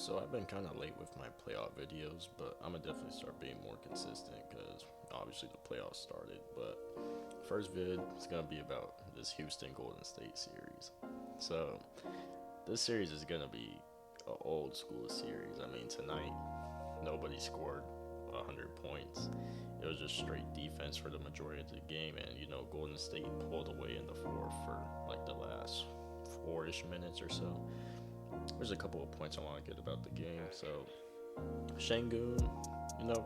So I've been kind of late with my playoff videos, but I'm gonna definitely start being more consistent because obviously the playoffs started. But first vid is gonna be about this Houston Golden State series. So this series is gonna be an old school series. I mean, tonight nobody scored 100 points. It was just straight defense for the majority of the game, and Golden State pulled away in the fourth for like the last four-ish minutes or so. There's a couple of points I want to get about the game. So Şengün,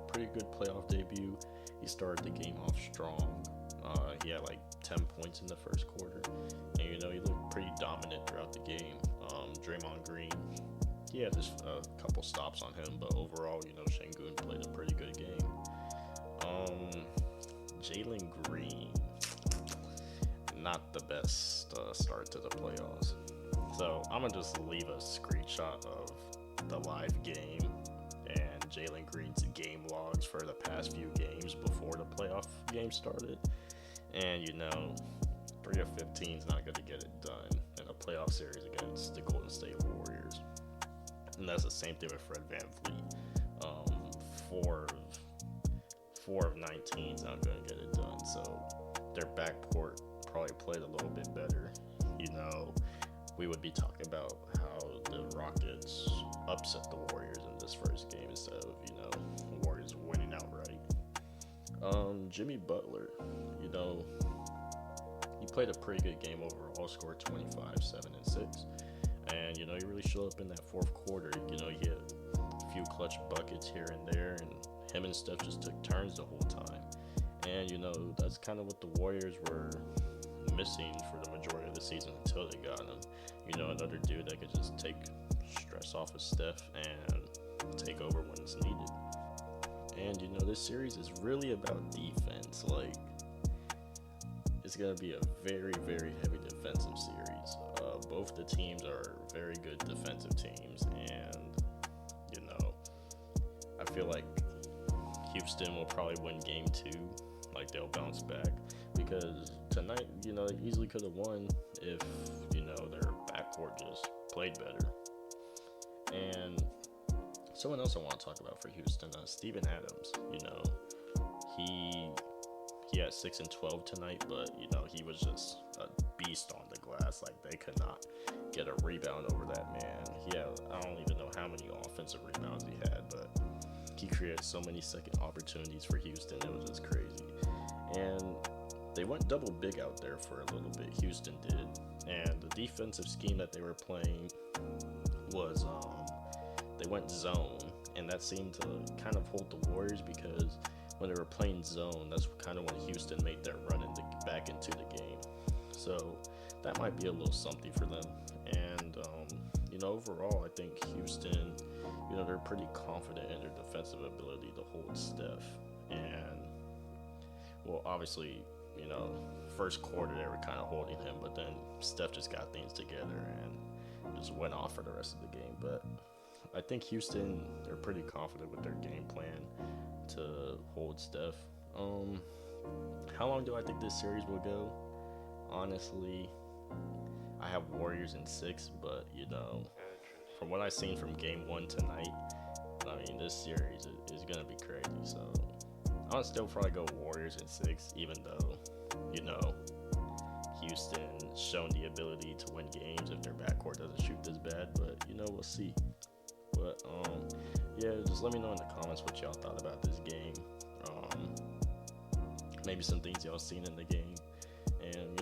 pretty good playoff debut. He started the game off strong. He had like 10 points in the first quarter, and he looked pretty dominant throughout the game. Draymond Green, he had just a couple stops on him, but overall, Şengün played a pretty good game. Jalen Green, not the best start to the playoffs. So I'm gonna just leave a screenshot of the live game and Jalen Green's game logs for the past few games before the playoff game started. And 3 of 15 is not gonna get it done in a playoff series against the Golden State Warriors. And that's the same thing with Fred VanVleet. 4 of 19 is not gonna get it done. So their backcourt probably played a little bit better. We would be talking about how the Rockets upset the Warriors in this first game instead of, the Warriors winning outright. Jimmy Butler, he played a pretty good game overall, scored 25, 7, and 6. And, he really showed up in that fourth quarter. He hit a few clutch buckets here and there, and him and Steph just took turns the whole time. And, that's kind of what the Warriors were missing for the majority of the season until they got him. Another dude that could just take stress off of Steph and take over when it's needed. And this series is really about defense. Like, it's gonna be a very, very heavy defensive series. Both the teams are very good defensive teams, and I feel like Houston will probably win game 2. Like, they'll bounce back, because tonight, they easily could have won if, their backcourt just played better. And someone else I want to talk about for Houston, Steven Adams. He had 6 and 12 tonight, but, he was just a beast on the glass. Like, they could not get a rebound over that man. I don't even know how many offensive rebounds he had, but he created so many second opportunities for Houston. It was just crazy. And they went double big out there for a little bit. Houston did. And the defensive scheme that they were playing was they went zone. And that seemed to kind of hold the Warriors, because when they were playing zone, that's kind of when Houston made their run back into the game. So that might be a little something for them. And, overall, I think Houston, they're pretty confident in their defensive ability to hold Steph. And, well, obviously, first quarter they were kind of holding him, but then Steph just got things together and just went off for the rest of the game. But I think Houston, they're pretty confident with their game plan to hold Steph. How long do I think this series will go? Honestly, I have Warriors in 6, but from what I've seen from game 1 tonight, this series is gonna be crazy. So I'm gonna still probably go Warriors in 6, even though Houston's shown the ability to win games if their backcourt doesn't shoot this bad. But we'll see. But just let me know in the comments what y'all thought about this game. Maybe some things y'all seen in the game, and